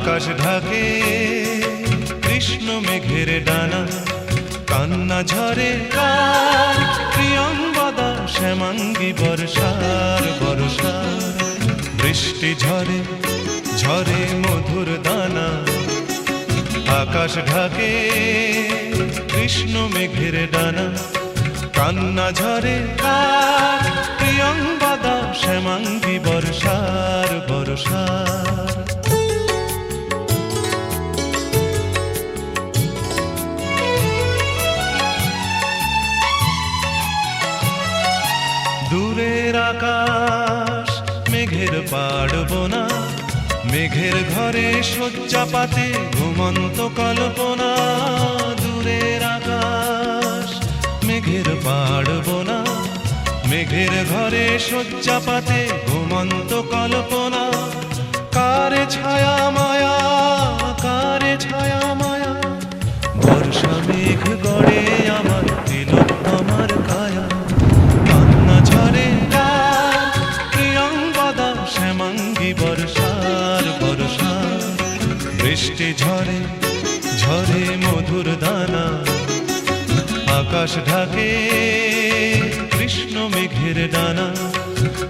আকাশ ঢাকে কৃষ্ণ মেঘের ডানা, কান্না ঝরে কার প্রিয়ঙ্গদা শ্যামাঙ্গী বর্ষার বর্ষার। বৃষ্টি ঝরে ঝরে মধুর দানা, আকাশ ঢাকে কৃষ্ণ মেঘের ডানা, কান্না ঝরে কার প্রিয়ঙ্গদা শ্যামাঙ্গী বর্ষার বর্ষার। দূরের আকাশ মেঘের পাড়বনা, মেঘের ঘরে শয্যা পাতে ঘুমন্ত কল্পনা। দূরের আকাশ মেঘের পাড়বনা, মেঘের ঘরে শয্যা পাতে ঘুমন্ত কল্পনা। কারে ছায়া মায়া, কারে ছায়া মায়া, বর্ষা মেঘ গড়ে আমার তিলক আমার কায়া। কান্না ঝরে কার প্রিয়ঙ্গদা শ্যামাঙ্গী বর্ষার বর্ষার। বৃষ্টি ঝরে ঝরে মধুর দানা, আকাশ ঢাকে কৃষ্ণ মেঘের ডানা,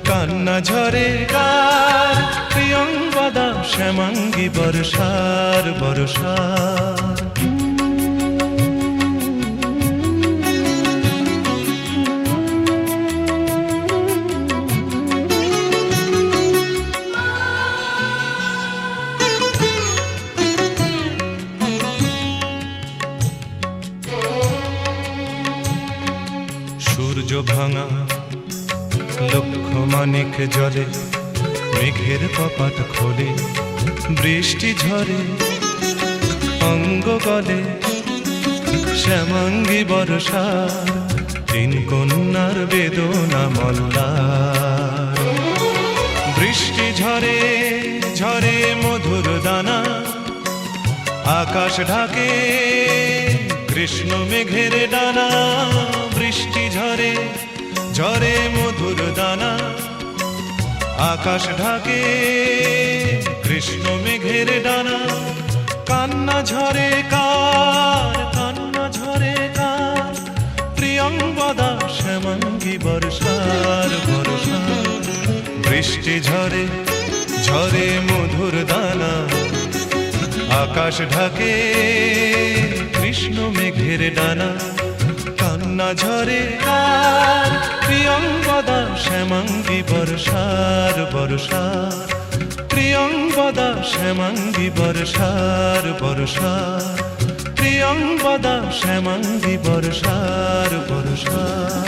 কান্না ঝরে কার প্রিয়ঙ্গদা শ্যামাঙ্গী বর্ষার বর্ষার। সূর্য ভাঙা লক্ষ মানিক জলে, মেঘের কপাট খোলে বৃষ্টি ঝরে অঙ্গ গলে। শ্যামাঙ্গী বর্ষার তিন কন্যার বেদনা মল্লার। বৃষ্টি ঝরে ঝরে মধুর দানা, আকাশ ঢাকে কৃষ্ণ মেঘের ডানা। বৃষ্টি ঝরে ঝরে মধুর দানা, আকাশ ঢাকে কৃষ্ণ মেঘের ডানা। কান্না ঝরে কার, কান্না ঝরে কার প্রিয়ঙ্গদা শ্যামাঙ্গী বর্ষার বর্ষার। বৃষ্টি ঝরে ঝরে মধুর দানা, আকাশ ঢাকে কৃষ্ণ মেঘের ডানা। কান্না ঝরে কার প্রিয়ঙ্গদা শ্যামাঙ্গী বর্ষার বর্ষার। প্রিয়ঙ্গদা শ্যামাঙ্গী বর্ষার বর্ষার। প্রিয়ঙ্গদা শ্যামাঙ্গী বর্ষার বর্ষার।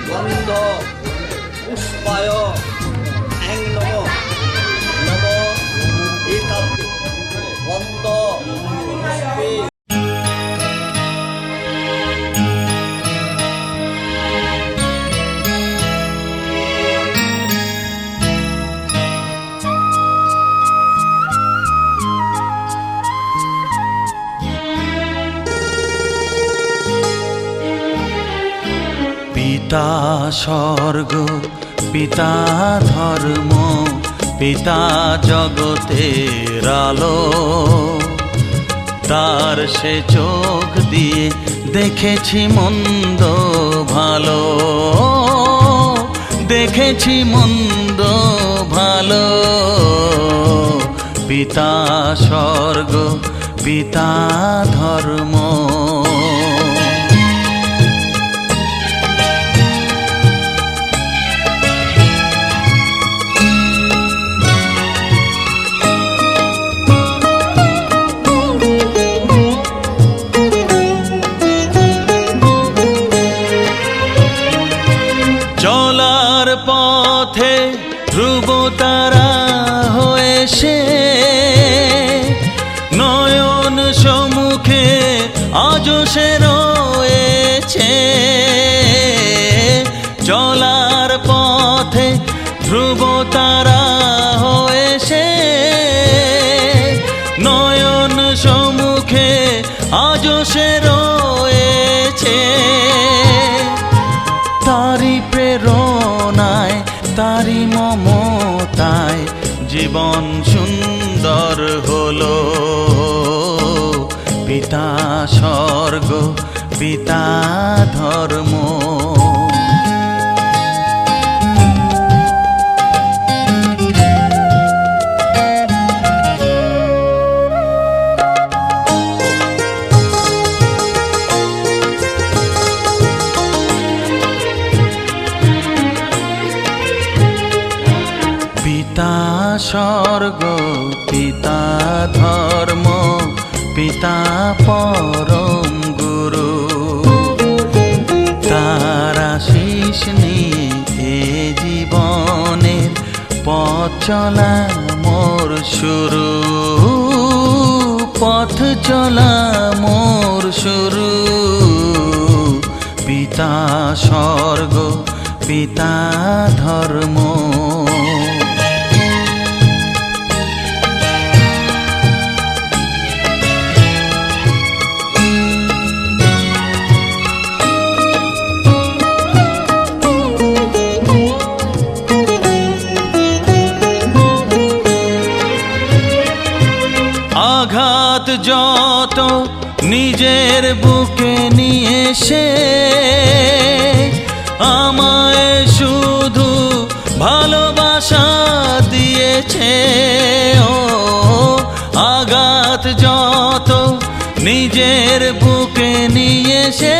গন্ধ পুষ্পায় অ্যাং নমো নমো গন্ধ পুষ্পে। পিতা স্বর্গ পিতা ধর্ম পিতা জগতের আলো, তার সে চোখ দিয়ে দেখেছি মন্দ ভালো, দেখেছি মন্দ ভালো। পিতা স্বর্গ, পিতা ধর্ম। চলার পথে ধ্রুব তারা হয়ে সে, নয়ন সম্মুখে আজ সে রয়েছে। চলার পথে ধ্রুব তারা হয়ে সে, নয়ন সম্মুখে আজ সে রয়েছে। তারি প্রেরণায়, তারি মমতায় জীবন সুন্দর হলো। পিতা স্বর্গ, পিতা ধর্ম। পিতা স্বর্গ, পিতা ধর্ম, পিতা পরম গুরু। তার আশীষ নিয়ে এ জীবনের পথ চলা মোর শুরু, পথ চলা মোর শুরু। পিতা স্বর্গ, পিতা ধর্ম। আঘাত যত নিজের বুকে নিয়ে সে, আমায় শুধু ভালোবাসা দিয়েছে। ও আঘাত যত নিজের বুকে নিয়ে সে,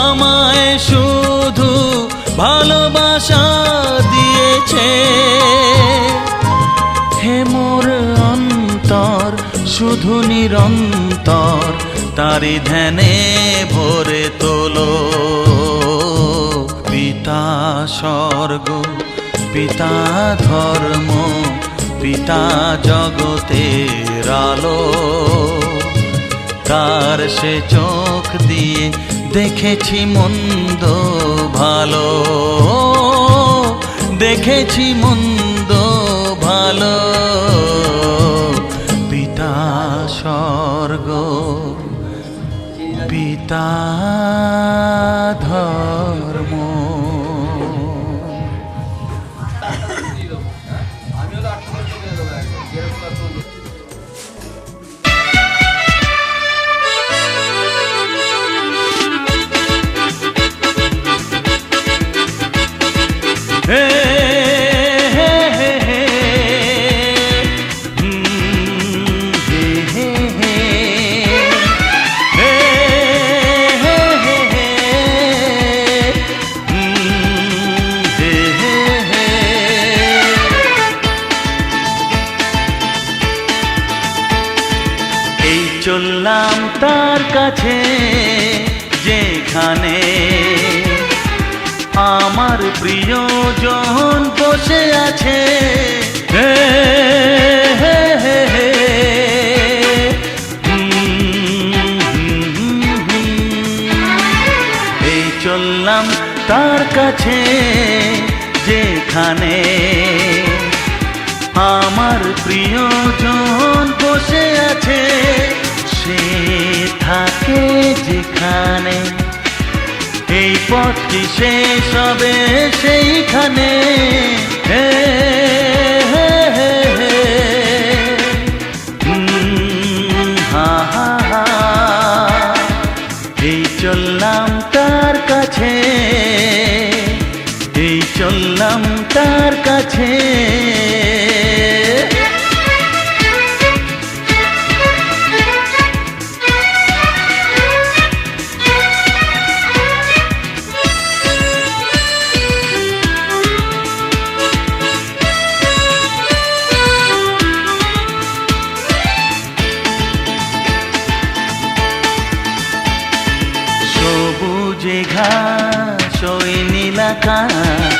আমায় শুধু ভালোবাসা দিয়েছে। হে মোর অন্তর শুধু নিরন্তর তারি ধ্যানে ভরে তোলো। পিতা স্বর্গ, পিতা ধর্ম, পিতা জগতের আলো। তার সে চোখ দিয়ে দেখেছি মন্দ ভালো, দেখেছি মন্দ ভালো। পিতা স্বর্গ, পিতা ধর্ম। চললাম তার কাছে যেখানে আমার প্রিয়জন বসে আছে। হে হে হে হে এই চললাম তার কাছে যেখানে আমার প্রিয়জন বসে আছে। সে থাকে যেখানে এই পথটি শেষ হবে সেইখানে। হে হে হে হে হা হা হা এই চললাম তার কাছে এই চললাম তার কাছে সবুজে ঘাস ওই নীলাকাশ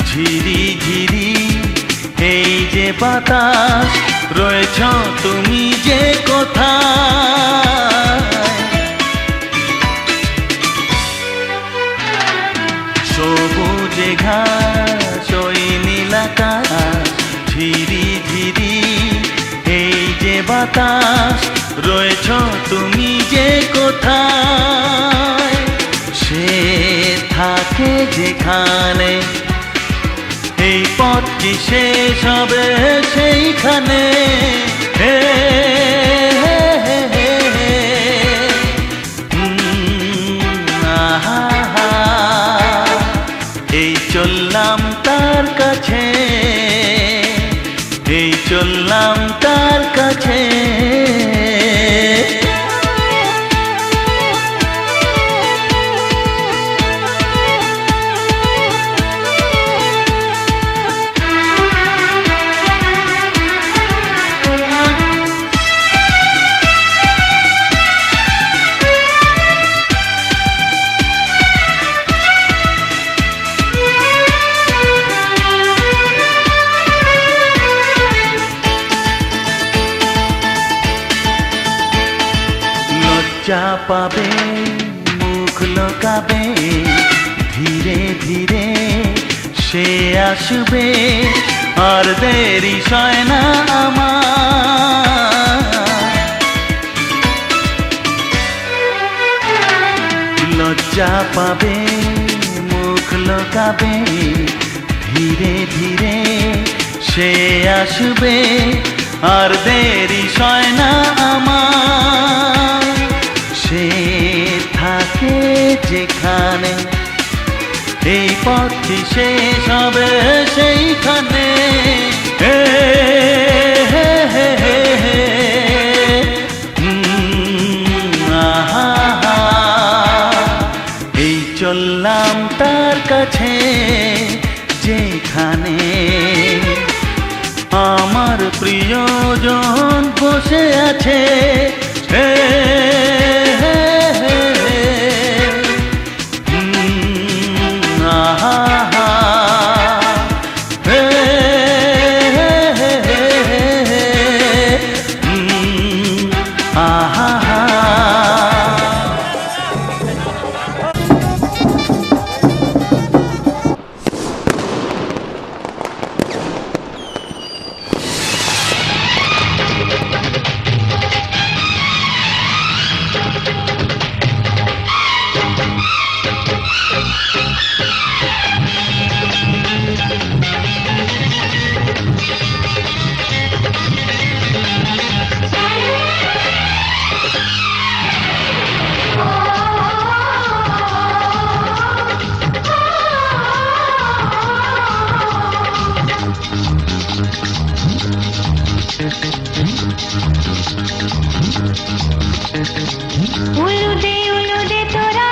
ঝিরি ঝিরি এই যে বাতাস রয়েছ তুমি যে কোথায় সবুজে ঘাস ওই নীলাকাশ ঝিরি ঝিরি এই যে বাতাস রয়েছ তুমি যে কোথায় সে থাকে যেখানে এই পথ কি শেষ হবে সেইখানে হে হে হে হে হে আহা হা এই চললাম তার কাছে এই চললাম তার কাছে লজ্জা পাবে মুখ লোকাবে ধীরে ধীরে সে আসবে আর দেরি সয় না আমার লজ্জা পাবে মুখ লোকাবে ধীরে ধীরে সে আসবে আর দেরি সয় না আমার সে থাকে যেখানে এই পথটি শেষ হবে সেইখানে হে হে হে হে হে আহা হা এই চললাম তার কাছে যেখানে আমার প্রিয়জন বসে আছে হে হে হে হে আহা হা হে হে হে হে হে আহা হা উলুদে উলুদে তোরা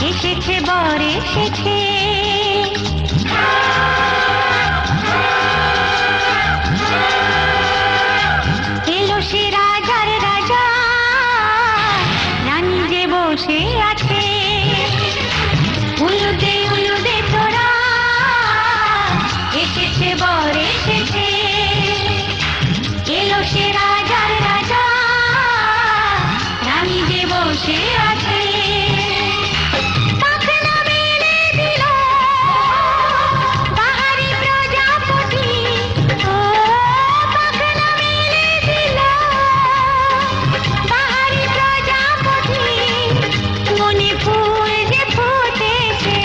এসেছে বর এসেছে এলো সে রাজার রাজা রানী যে বসে আছে উলুদে উলুদে তোরা এসেছে বর এসেছে এলো সে রাজার রাজা রানী যে বসে আছে পাখনা মেলে দিল বাহারি প্রজাপতি ও পাখনা মেলে দিল বাহারি প্রজাপতি মনে ফুল যে ফুটেছে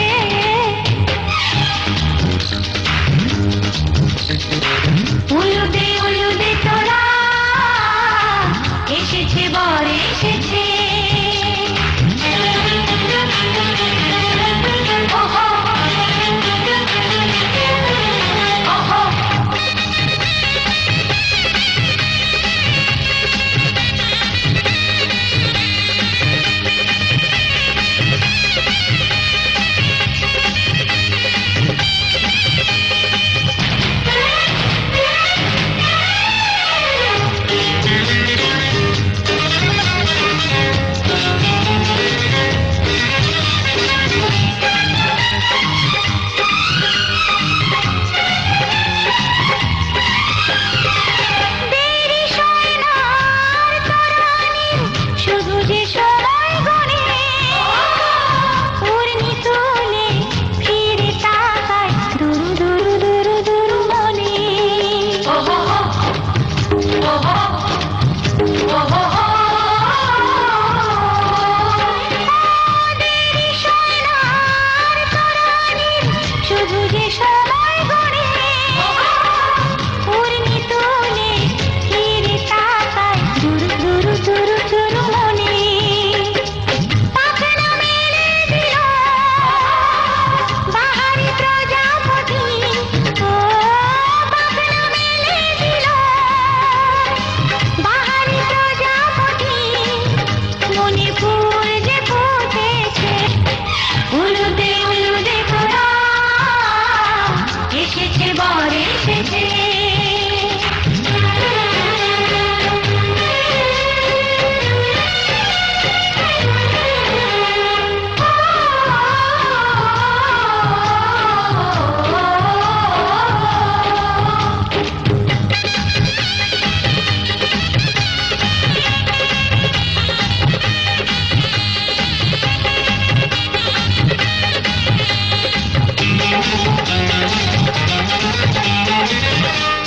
বর এসেছে।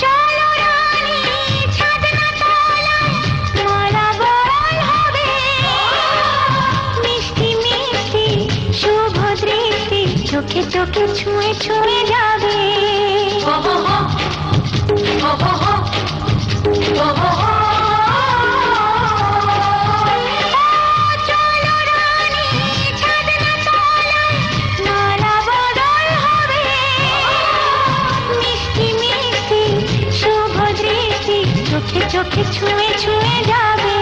চলো রানী ছাদনা তলায় মালা বরণ হবে। মিষ্টি মিষ্টি শুভ দৃষ্টি চোখে চোখে ছুঁয়ে ছুঁয়ে যাবে। চলো রানী ছাদনা তলায় মালা বদল হবে। মিষ্টি মিষ্টি শুভ দৃষ্টি চোখে চোখে ছুঁয়ে ছুঁয়ে যাবে।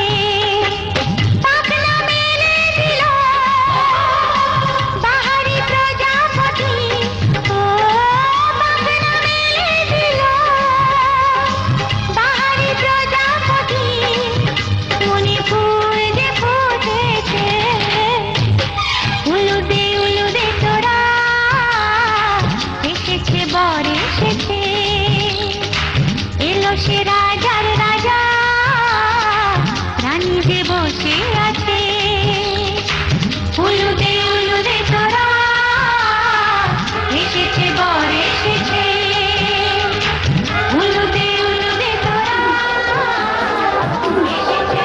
পাখনা মেলে দিল বাহারি প্রজাপতি, ও পাখনা মেলে দিল বাহারি প্রজাপতি। মনে ফুল যে ফুটেছে উলুদে উলুদে তোরা, এসেছে বর এসেছে। এলো সে রাজার রাজা, রানী যে বসে আছে। উলুদে উলুদে তোরা, এসেছে বর এসেছে। উলুদে উলুদে তোরা, এসেছে।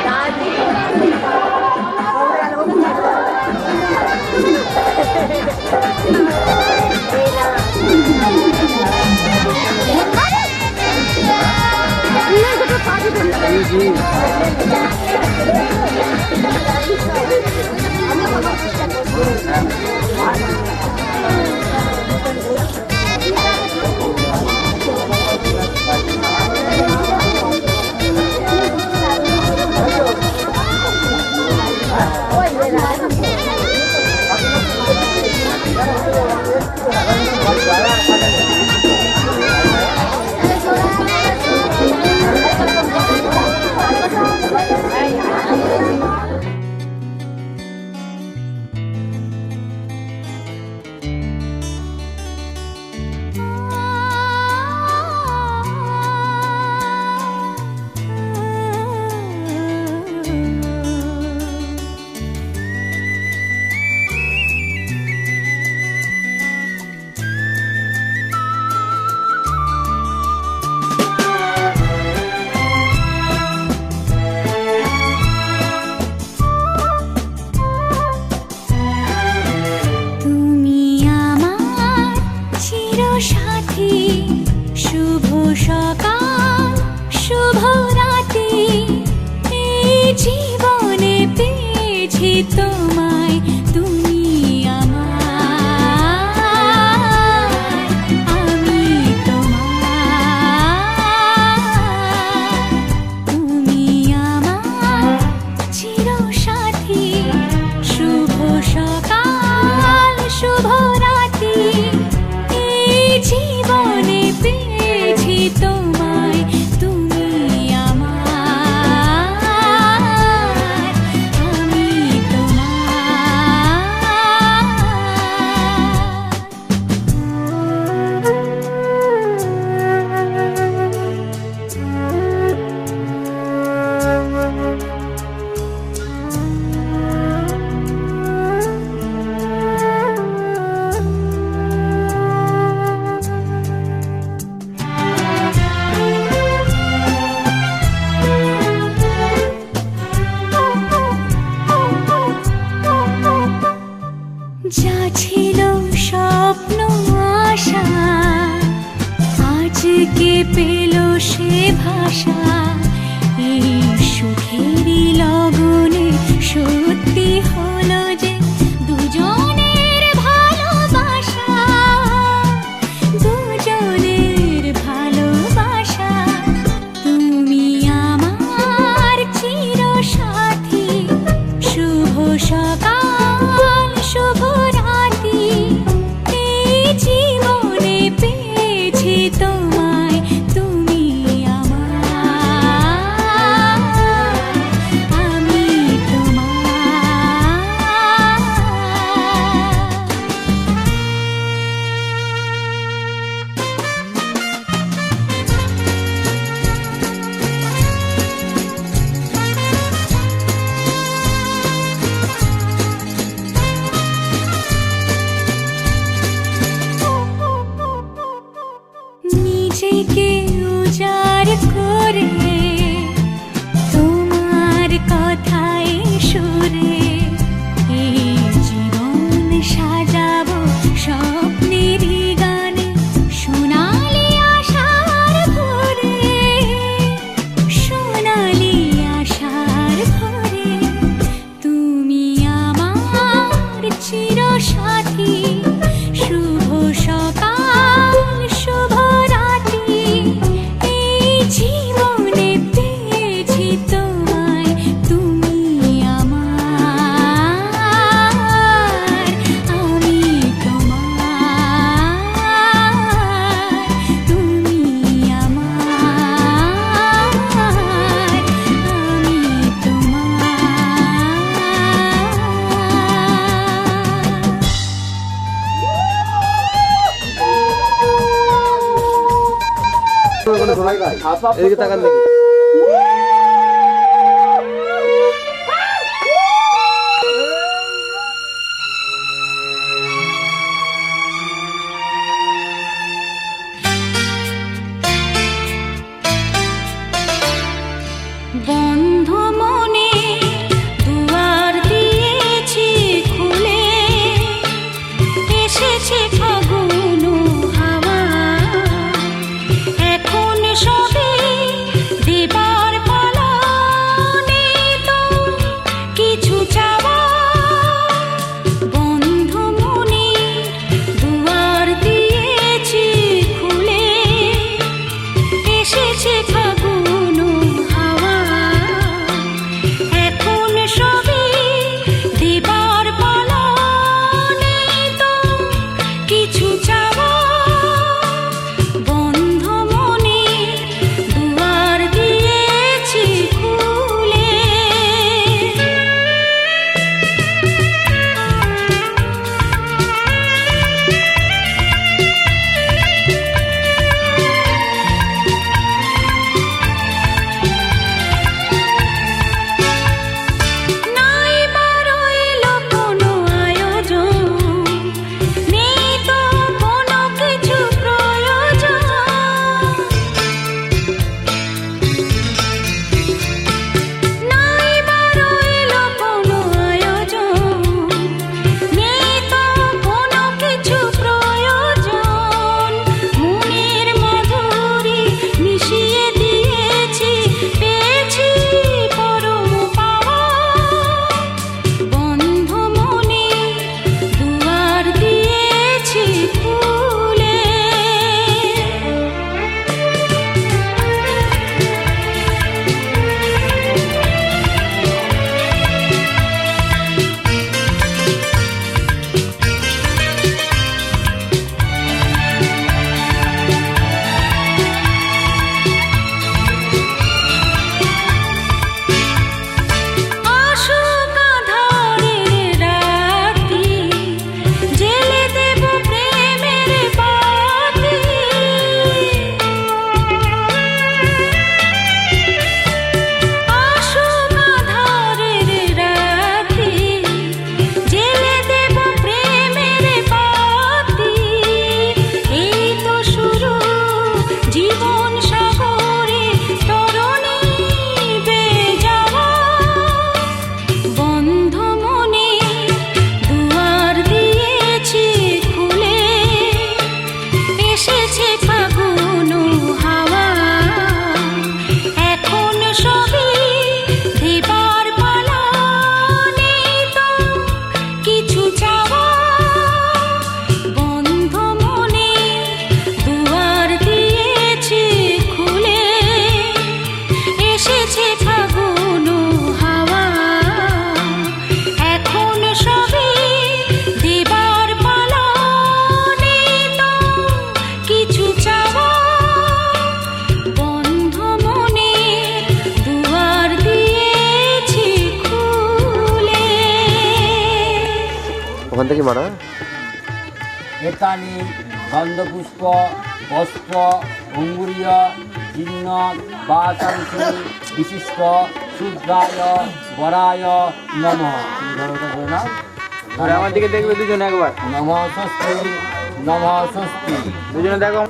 তুমি আমার চিরসাথী, শুভ সকাল শুভ রাতি। এই জীবনে পেয়েছি তোমায়, তুমি আমার, আমি তোমার। তুমি আমার চিরসাথী, শুভ সকাল শুভ রাতি। এই জীবনে পেয়েছি তোমায়, তুমি আমার, আমি যা ছিল স্বপ্ন আশা, আজকে পেল সে ভাষা। এই সুখেরই লগনে সত্যি হলো যে দুজনের ভালোবাসা, দুজনের ভালোবাসা। তুমি আমার চিরসাথী, শুভ সকাল শুভ রাতি। এই জীবনে পেয়েছি তোমায়। এদিকে তাকান দেখি। বন্ধ মনে দুয়ার দিয়েছি খুলে, এসেছে ফাগুন হাওয়া, এখন সবে দেবার পালা, নেই তো কিছু চাওয়া। বন্ধ মনে দুয়ার দিয়েছি খুলে, এসেছে ফাগুন হাওয়া, এখন সবে দেবার পালা, নেই তো কিছু চাওয়া। বন্ধ মনে দুয়ার দিয়েছি খুলে। নাই বারো এলো কোনো আয়োজন, নেই তো কোনো কিছু প্রয়োজন। নাই বারো এলো কোনো আয়োজন, নেই তো কোনো কিছু প্রয়োজন। মনের মাধুরী মিশিয়ে দিয়েছি, পেয়েছি পরম পাওয়া। বন্ধ মনে দুয়ার দিয়েছি খুলে। আসুক আঁধারের রাতি, জেলে দেব প্রেমের বাতি। আসুক আঁধারের রাতি, জেলে দেব প্রেমের বাতি। এই তো শুরু জীবন সাগরে তরণী বেয়ে যাওয়া। বন্ধ মনে দুয়ার দিয়েছি খুলে, এসেছে ফাগুন হাওয়া, এখন সবে দেবার পালা, নেই তো কিছু চাওয়া। বন্ধ মনে দুয়ার দিয়েছি খুলে, এসেছে ফাগুন হাওয়া, এখন সবে দেবার পালা, নেই তো কিছু চাওয়া। বন্ধ মনে দুয়ার দিয়েছি খুলে। ওখান থেকে মারা এতানি গন্ধপুষ্প বস্ত্র অঙ্গুরীয় চিহ্ন বাতাংশী বিশিষ্ট শুদ্রায় বরায় নমঃ। আমার দিকে দেখবে দুজন একবার। নমঃ স্বস্তি নমঃ স্বস্তি। দুজনে দেখো।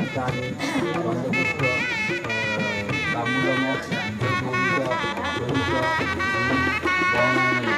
এতানি গন্ধপুষ্প তাম্বূলম বর্ণানি